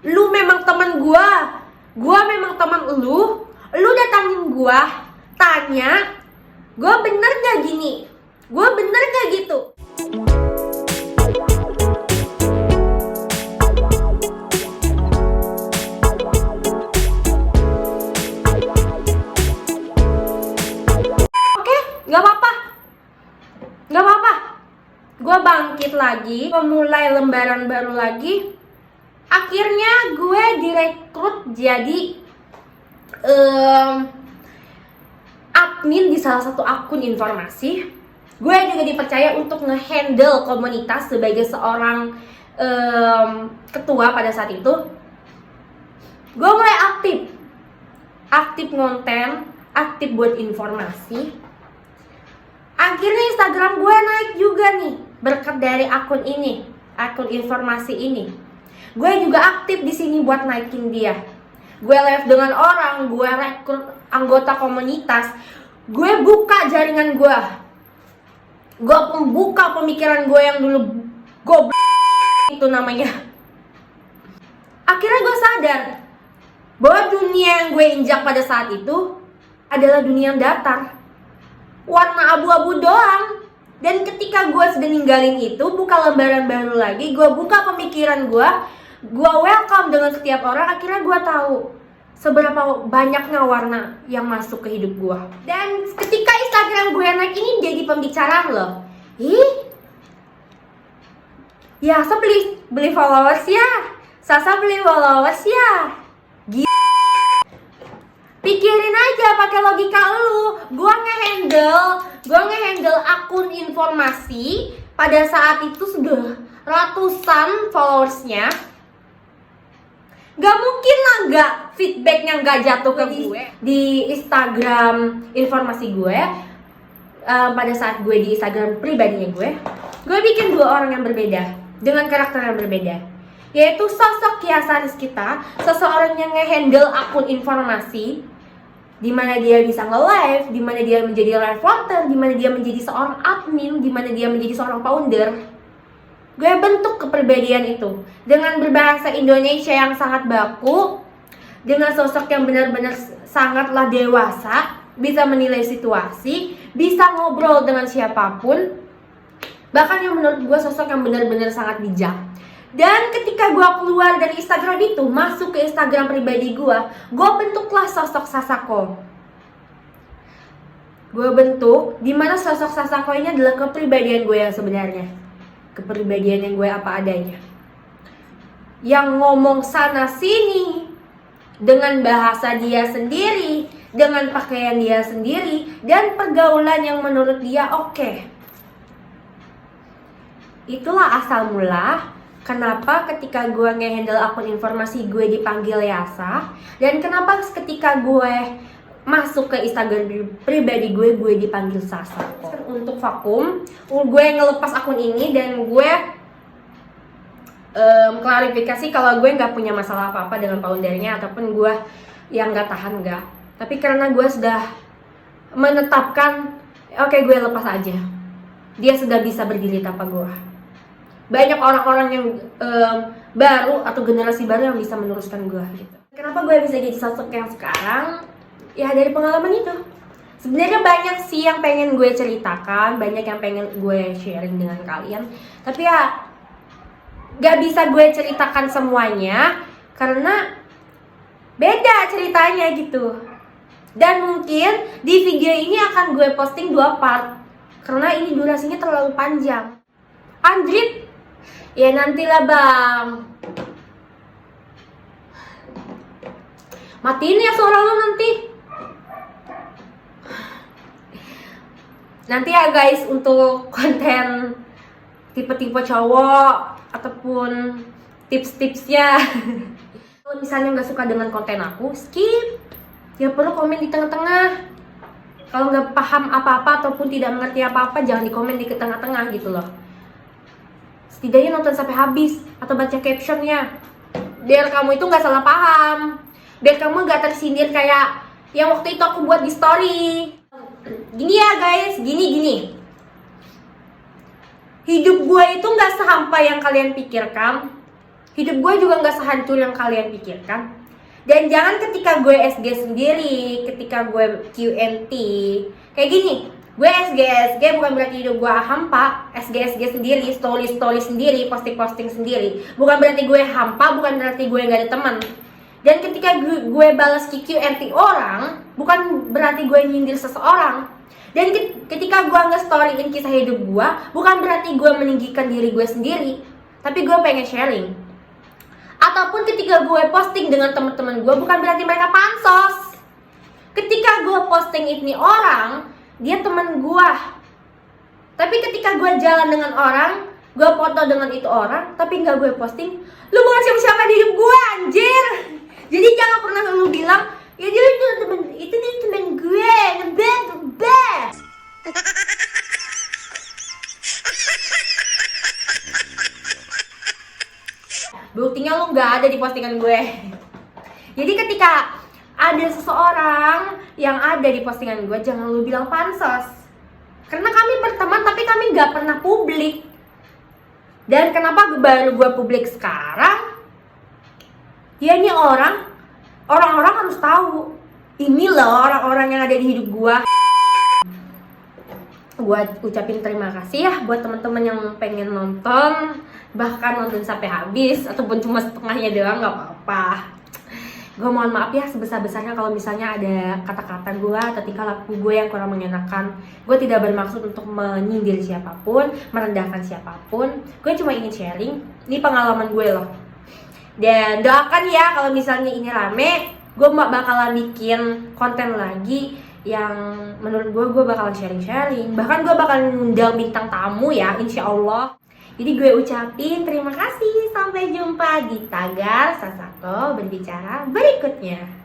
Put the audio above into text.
lu memang teman gua memang teman lu datangin gua, tanya, gua bener gak gini? Gua bener gak gitu? Oke, gak apa-apa. Gak apa-apa. Gue bangkit lagi, memulai lembaran baru lagi. Akhirnya gue direkrut jadi admin di salah satu akun informasi. Gue juga dipercaya untuk ngehandle komunitas sebagai seorang ketua pada saat itu. Gue mulai aktif konten, aktif buat informasi. Akhirnya Instagram gue naik juga nih berkat dari akun ini, akun informasi ini. Gue juga aktif di sini buat naikin dia. Gue live dengan orang, gue rekrut anggota komunitas, gue buka jaringan gue membuka pemikiran gue yang dulu goblok itu namanya. Akhirnya gue sadar bahwa dunia yang gue injak pada saat itu adalah dunia yang datar, warna abu-abu doang. Dan ketika gue sudah ninggalin itu, buka lembaran baru lagi, gue buka pemikiran gue welcome dengan setiap orang. Akhirnya gue tahu seberapa banyaknya warna yang masuk ke hidup gue. Dan ketika Instagram gue naik ini jadi pembicaraan loh. Ya, Sasa beli followers ya. Sasa beli followers ya. Pikirin aja pakai logika lu. Gua ngehandle akun informasi pada saat itu sudah ratusan followersnya. Gak mungkin lah gak feedbacknya gak jatuh ke gue di Instagram informasi gue. Pada saat gue di Instagram pribadinya gue bikin dua orang yang berbeda dengan karakter yang berbeda, yaitu sosok Kiasa Rizkita, seseorang yang ngehandle akun informasi, dimana dia bisa nge-live, dimana dia menjadi live reporter, dimana dia menjadi seorang admin, dimana dia menjadi seorang founder. Gue bentuk kepribadian itu dengan berbahasa Indonesia yang sangat baku, dengan sosok yang benar-benar sangatlah dewasa, bisa menilai situasi, bisa ngobrol dengan siapapun, bahkan yang menurut gue sosok yang benar-benar sangat bijak. Dan ketika gue keluar dari Instagram itu, masuk ke Instagram pribadi gue bentuklah sosok Sasako. Gue bentuk, dimana sosok Sasako ini adalah kepribadian gue yang sebenarnya, kepribadian yang gue apa adanya, yang ngomong sana sini dengan bahasa dia sendiri, dengan pakaian dia sendiri, dan pergaulan yang menurut dia oke. Itulah asal mula kenapa ketika gue nge-handle akun informasi gue dipanggil Yasa, dan kenapa ketika gue masuk ke Instagram pribadi gue dipanggil Sasa. Untuk vakum, gue ngelepas akun ini dan gue klarifikasi kalau gue nggak punya masalah apa-apa dengan foundernya ataupun gue yang nggak tahan, nggak. Tapi karena gue sudah menetapkan, oke, gue lepas aja. Dia sudah bisa berdiri tanpa gue. Banyak orang-orang yang baru atau generasi baru yang bisa meneruskan gue gitu. Kenapa gue bisa jadi sosok yang sekarang? Ya dari pengalaman itu. Sebenarnya banyak sih yang pengen gue ceritakan, banyak yang pengen gue sharing dengan kalian. Tapi ya gak bisa gue ceritakan semuanya karena beda ceritanya gitu. Dan mungkin di video ini akan gue posting 2 part karena ini durasinya terlalu panjang. Andrit, ya nantilah bang. Matiin ya suara lo nanti. Nanti ya guys, untuk konten tipe-tipe cowok ataupun tips-tipsnya. Kalau misalnya nggak suka dengan konten aku, skip. Ya perlu komen di tengah-tengah. Kalau nggak paham apa-apa ataupun tidak mengerti apa-apa, jangan di komen di tengah-tengah gitu loh. Setidaknya nonton sampai habis atau baca captionnya, biar kamu itu nggak salah paham, biar kamu nggak tersindir kayak yang waktu itu aku buat di story. Gini ya guys, gini. Hidup gue itu nggak sehampa yang kalian pikirkan. Hidup gue juga nggak sehancur yang kalian pikirkan. Dan jangan ketika gue SG sendiri, ketika gue Q&T kayak gini, gue SG bukan berarti hidup gue hampa. SG sendiri, story sendiri, posting sendiri, bukan berarti gue hampa, bukan berarti gue nggak ada teman. Dan ketika gue balas Q&T orang, bukan berarti gue nyindir seseorang. Dan ketika gue nge-storyin kisah hidup gue, bukan berarti gue meninggikan diri gue sendiri, tapi gue pengen sharing. Ataupun ketika gue posting dengan teman-teman gue, bukan berarti mereka pansos. Ketika gue posting ini orang, dia teman gue. Tapi ketika gue jalan dengan orang, gue foto dengan itu orang, tapi nggak gue posting, lu bukan siapa-siapa di hidup gue, anjir. Jadi jangan pernah lu bilang, ya dia itu teman gue, ngebet. Buktinya lu nggak ada di postingan gue. Jadi ketika ada seseorang yang ada di postingan gue, jangan lu bilang pansos. Karena kami berteman tapi kami nggak pernah publik. Dan kenapa baru gue publik sekarang? Ya ini orang-orang harus tahu. Ini loh orang-orang yang ada di hidup gue. Gue ucapin terima kasih ya buat teman-teman yang pengen nonton, bahkan nonton sampai habis ataupun cuma setengahnya doang, nggak apa-apa. Gue mohon maaf ya sebesar-besarnya kalau misalnya ada kata-kata gue atau tingkah laku gue yang kurang mengenakan. Gue tidak bermaksud untuk menyindir siapapun, merendahkan siapapun. Gue cuma ingin sharing, ini pengalaman gue loh. Dan doakan ya kalau misalnya ini rame, gue bakalan bikin konten lagi yang menurut gue bakalan sharing. Bahkan gue bakalan ngundang bintang tamu ya, insya Allah. Jadi gue ucapin terima kasih. Sampai jumpa di Tagar Sasako berbicara berikutnya.